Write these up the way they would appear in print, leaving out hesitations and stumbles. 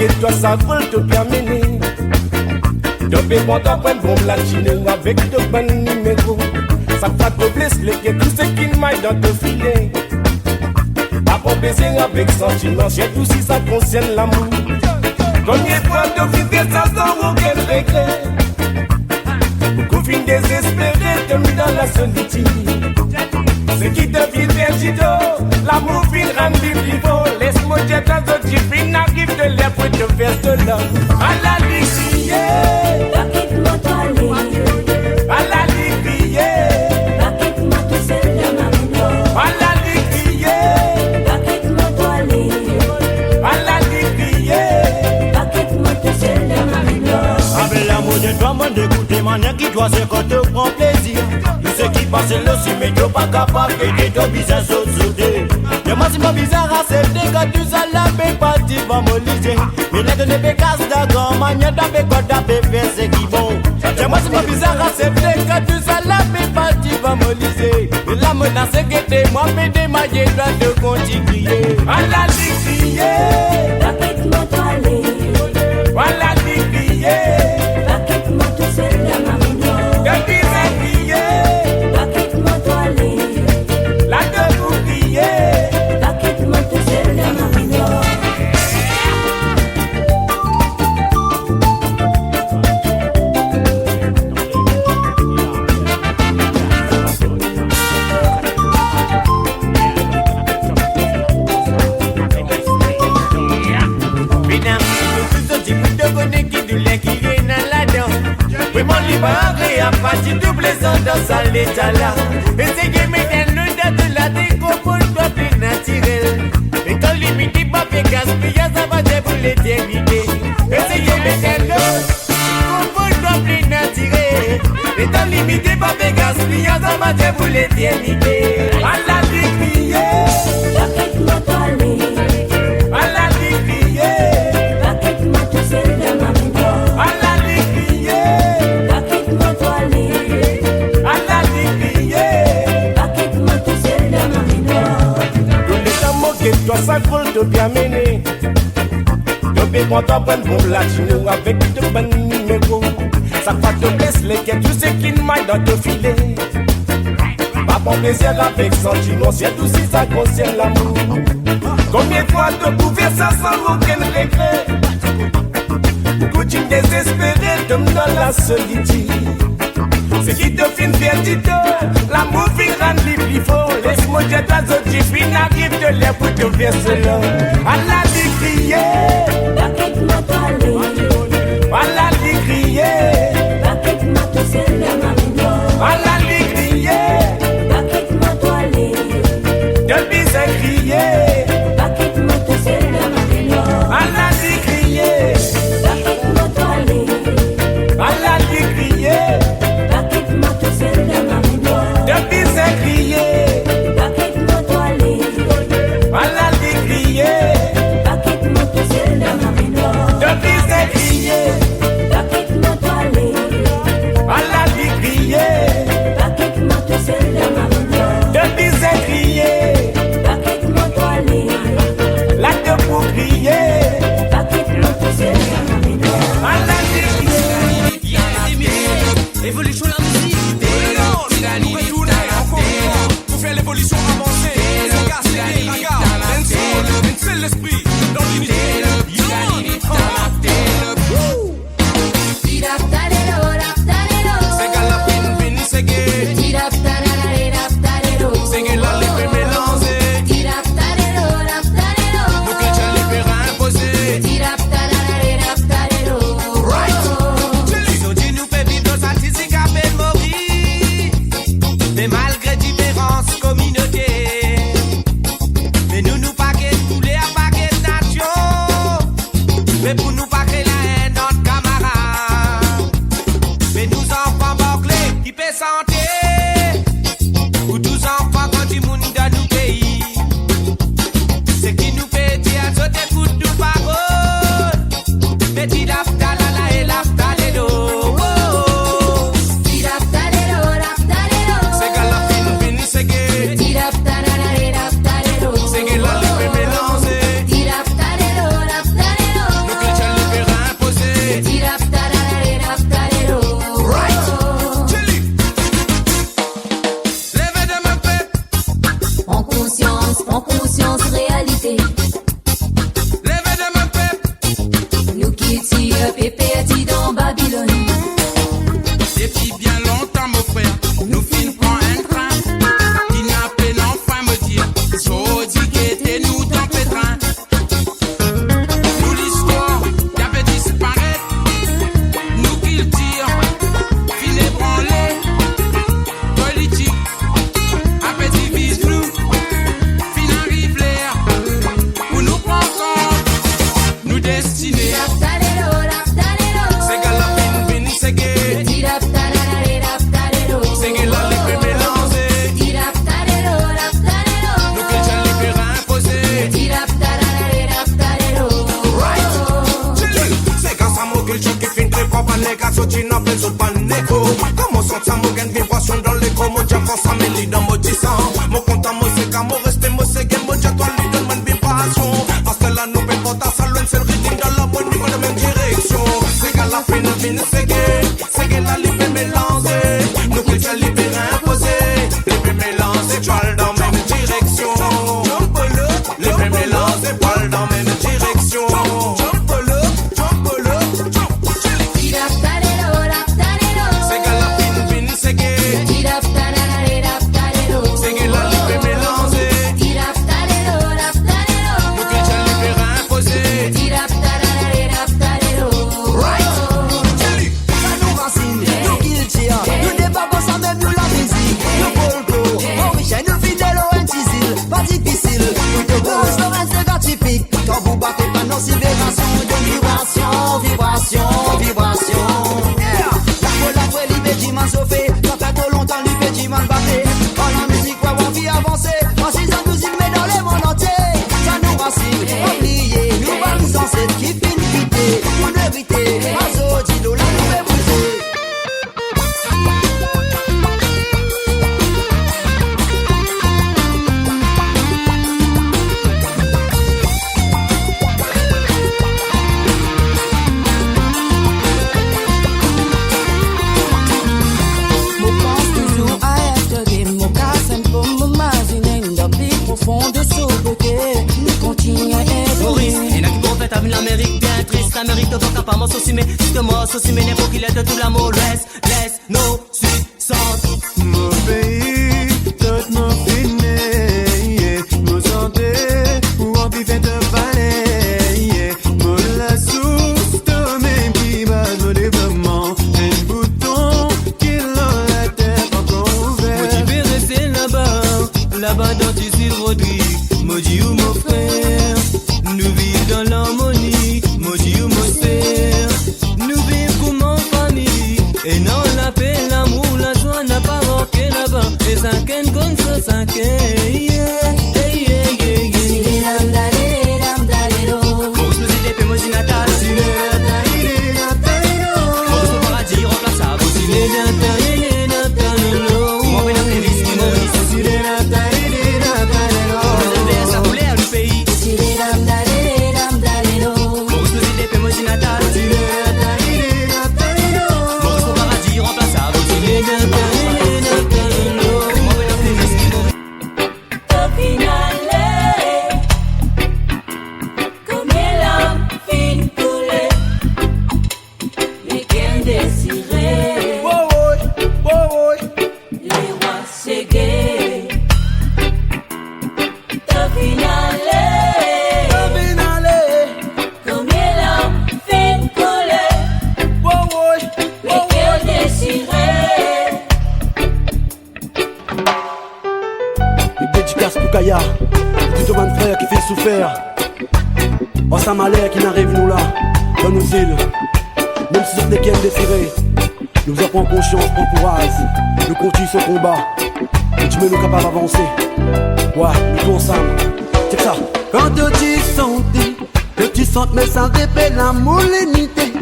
moquer toi ça veut te terminer. De bon d'apprendre bon latine avec de bons numéros. Ça va te blesser les tout ce qui m'aille dans te filet. Pas pour baiser avec sentiment, surtout si ça concerne l'amour. Combien de fois de vivre ça sans aucun regret. Beaucoup fin désespéré, te mis dans la solitude. Ce qui devient vertigo, l'amour fin rend vivant. Laisse-moi dire dans un petit fin arrive de l'air pour te faire de l'homme. À la lichier, Paquette-moi toilé, à la lichier, paquette-moi tout seul de ma maison. à la lichier, Paquette-moi toilé, à la lichier. paquette-moi tout seul de ma maison. Avec l'amour de toi, mon d'écouter, manière qui doit se quand te prend plaisir. Tout ce qui passe là, si mais t'es pas capable et t'es bizarre sauter. Et moi, c'est pas bizarre à accepter quand tu sales la paix, pas tu vas m'oliser. Mais là, tu n'es pas casse d'accord, manière d'aller quand t'as fait faire ce qui bon. Et moi, c'est pas bizarre à accepter quand tu sales la paix, pas tu vas m'oliser. Mais la menace que t'es, moi, mais démaillé, doit te continuer. À la lichier, Paquette-moi toilé, à la lichier. paquette-moi tout seul de ma maison. De crier, Paquette-moi toilé, la de vous crier. paquette-moi tout seul de ma maison. Parti double sans dans sa l'état là. Et c'est que mes nous de la déco pour toi plus naturel. Et quand limite pas fait gaspiller, ça va te pour l'éternité. Et c'est que mes nous pour toi plus naturel. Et quand limite pas fait gaspiller, ça va te pour l'éternité. À la lichier, Paquette-moi toilé, à la lichier, paquette-moi tout seul de ma maison. à la lichier, Paquette-moi toilé, à la lichier. paquette-moi tout seul de ma maison. Tous les temps moquer toi ça veut te terminer. De bon d'apprendre bon latine avec de bons numéros. Ça va te blesser les tout ce qui m'aille dans te filet. Pas bon plaisir avec sentiment, surtout si ça concerne l'amour. Combien de fois de couvrir ça sans aucun regret. Coutume désespéré, tombe dans la solitude. Ce qui te fait vertigo, l'amour fin rend plus fort. Laisse-moi dire dans un petit fin arrive de l'air pour te faire cela. À la lichier, Paquette-moi toilé, à la lichier, paquette-moi tout seul de ma maison. à la lichier, Paquette-moi toilé, de bizarre crier, paquette-moi tout seul de ma maison. à la lichier, Paquette-moi toilé, à la lichier, paquette-moi tout seul de ma maison. de bizarre crier, Paquette-moi toilé, à la lichier, paquette-moi tout seul de ma maison. de bizarre crier, Paquette-moi toilé, à la lichier, paquette-moi tout seul de ma maison. de bizarre crier, Paquette-moi toilé, la de pour crier, paquette-moi tout seul de ma maison. à la lichier. Évolution la musique. Nous retourner encore une fois pour faire l'évolution avancée. C'est cassé, la garde, c'est l'esprit dans l'unité. C'est galapine, vini, c'est gay. C'est gay, la lippe est mélangée. Nous qui tient les verres imposés. Ils ont dit nous fait vivre nos artistes à peine mourir. Mais malgré différentes communautés, mais nous pas qu'être coulés à paquet de nations. Mais pour nous pas créer la haine notre camarade. Mais nous enfants bouclés qui paient santé. Ou 12 enfants quand du monde dans nos pays. C'est qui nous fait dire sauter coup de nous parole. Mais dis l'afta la la et l'afta les dos. C'est que la fine fini c'est que. C'est que la lippe est mélangée. Nous qui conscience réalité. Levez de mon peuple. Nous qui tire pépé dans Babylone. Depuis bien longtemps, mon frère, nous fin prend un train qui n'a pas l'enfant me dire. So dit que nous dans pétrin. Nous l'histoire qui avait disparaître. Nous qui le tire, fin ébranlé. Politique, après divise nous, fin arrive l'air. Pour nous prendre compte, nous destinés. C'est gars la fin, c'est gay. Comment ça me gagne vibration dans l'écho, mon diable, ça me lit dans mon tissant. Mon compte à moi, c'est qu'à mon reste, moi, c'est que mon diable, toi, lui donne une vibration. Parce que la nouvelle porte à salon, c'est le rythme dans la bonne niveau de même direction. C'est qu'à la fin, c'est que la libre mélangée. Nous que tu libéré imposé, libre mélangé, poil dans même direction. Libre mélangé, poil dans même direction. Quand vous battez pas nos vibration, vibration. La voix libé qui m'a sauvé, ça fait trop longtemps libé qui m'a batté. Quand la musique va envie avancer, en 6 ans nous y met dans le monde entier. Ça nous racine, oublié, nous sommes ancêtres qui finissent quitter, pour éviter, Azo, Dilo, la nouvelle brisée. L'Amérique bien triste, l'Amérique de Boca pas mon souci, mais justement, souci, mais n'est pas qu'il est de tout l'amour, laisse nos puissantes. Mon pays, tout mon fini, mon santé, ou en vivant de palais, mon la source de mes petits bas de développement, un bouton qui dans la tête encore ouvert. Motivé rester là-bas dans Ticil Rodrigue, maudit ou mon frère, nous vivons dans l'harmonie, maudit ou mon père, nous vivons comme en famille, et non la paix, l'amour, la joie n'a pas manqué là-bas, et ça qu'un contre ça Kaya, tout un frère qui fait souffrir. Oh Samalek qui n'arrive nous là, dans nos îles. Même si c'est qui aiment désirer, nous en prenons conscience, prends courage. Nous continuons ce combat, et tu mets nous capables d'avancer. Ouais, nous tous ensemble. C'est ça. Quand tu sens, mais ça répète la mollénité.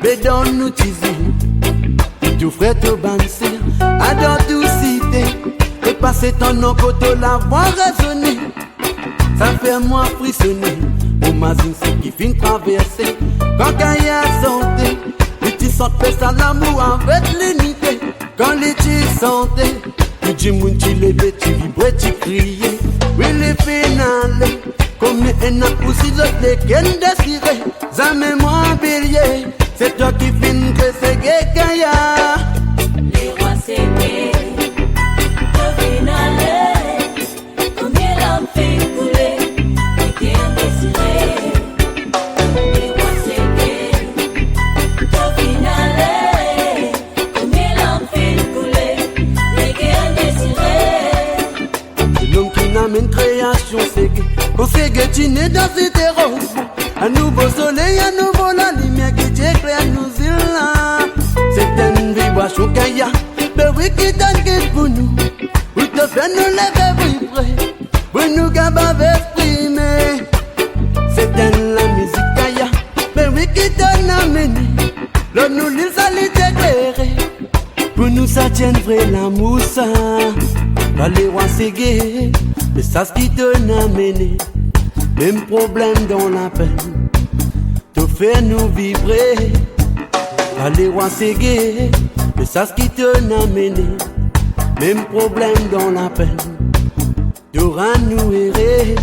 Mais dans nous disons, tout frère te banser, adore tout cité. Et passer ton nom côté la voix résonner. Ça fait moi frissonner. Au mazine c'est qui finit traverser. Quand il y a santé, les petits sentent fait ça l'amour avec l'unité. Quand les petits santé, Tu dis mon tu levé, tu vibres, tu cries. Oui, les finales, comme les haines aussi les qu'elles désirent. Jamais moi bélier, c'est toi qui finis que c'est Gekaya. Les rois s'égaient, le finale, combien l'homme fait couler, et qu'elle désirait. Les rois s'égaient, le finale, combien l'homme fait couler, et qu'elle désirait. C'est l'homme qui n'amène création, c'est Gé. Quand c'est Gé, tu n'es dans cette rose. Un nouveau soleil, un nouveau la lumière qui t'éclaire nous îles. C'est une vibration qu'il y a, mais oui qui t'inquiète pour nous. Où te fait nous lever vibrer, pour nous capables d'exprimer. C'est la musique qu'il y a, mais oui qui t'en amène. L'on nous l'île salit éclairé, pour nous ça tienne vrai l'amour ça. Dans les rois c'est gay, mais ça ce qui t'en amène. Même problème dans la peine, te fait nous vibrer. Allez, roi, c'est gay, mais ça ce qui te n'amène. Même problème dans la peine, te rend nous errer.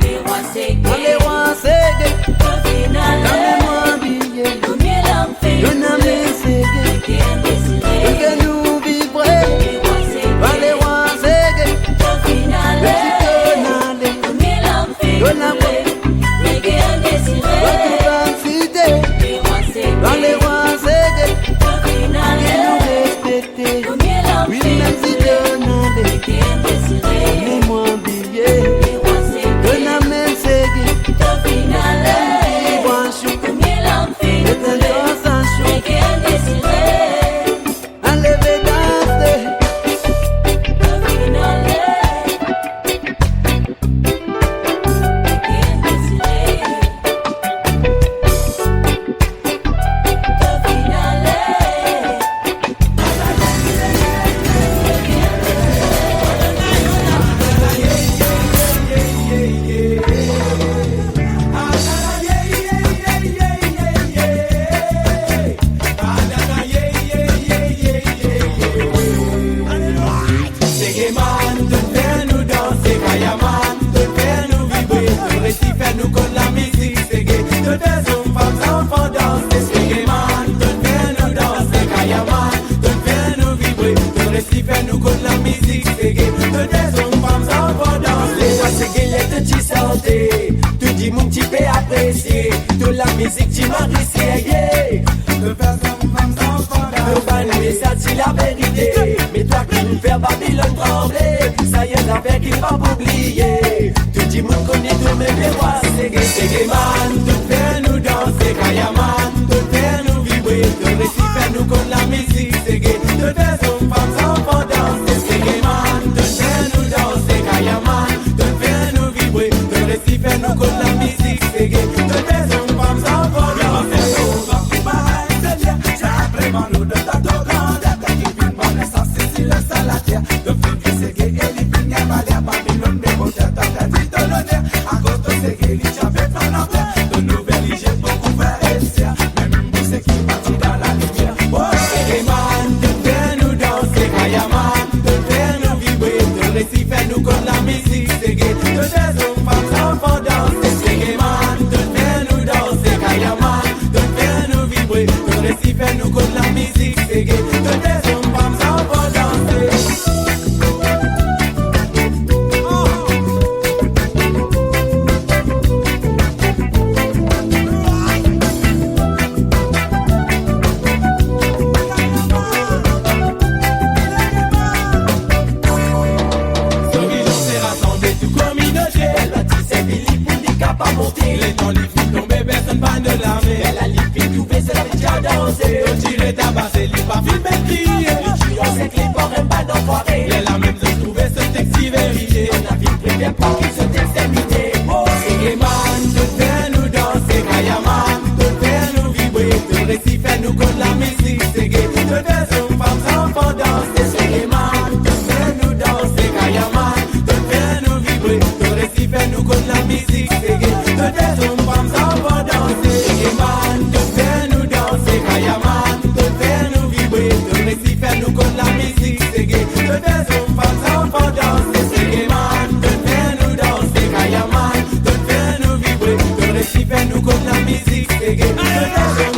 Les rois c'est gay, Allez, roi, c'est gay, le finale, la mémoire billet. combien l'homme fait Le nom couler, c'est gay, et qu'elle désirait. que nous vibrer. Les rois c'est Allez, gay, roi, c'est gay, le finale, le petit tonale. combien l'homme fait couler, et qu'elle désirait. Les rois c'est Dans les gay, rois, c'est gay, le qui finale, nous respecter. combien l'homme Oui, fait même si couler, tonale. et qu'elle désirait. Mémoire billet, Les rois c'est le gay, nom c'est gay. le finale, Vibration, combien l'homme fait c'est couler, une sensation. et qu'elle désirait. Enlever danser, Le finale, qu'elle désirait. Le finale. Tu dis mon petit peu apprécié, de la musique tu m'as essayé. De faire ça c'est la vérité. Mais toi qui nous fais Babylone trembler, ça y est la paix qu'il va oublier. Tu dis mon connaît tous mes rois, c'est gay man. Tu fais nous danser, Kaya man. Tu fais nous vibrer, tu récifes nous comme la musique, c'est gay. Tu fais son femme sans enfants danser, c'est gay man. Tu fais nous danser, Kaya man. Tu fais nous vibrer, tu récifes nous comme la musique, c'est gay. Tu fais son femme sans enfants danser. musique, c'est gay.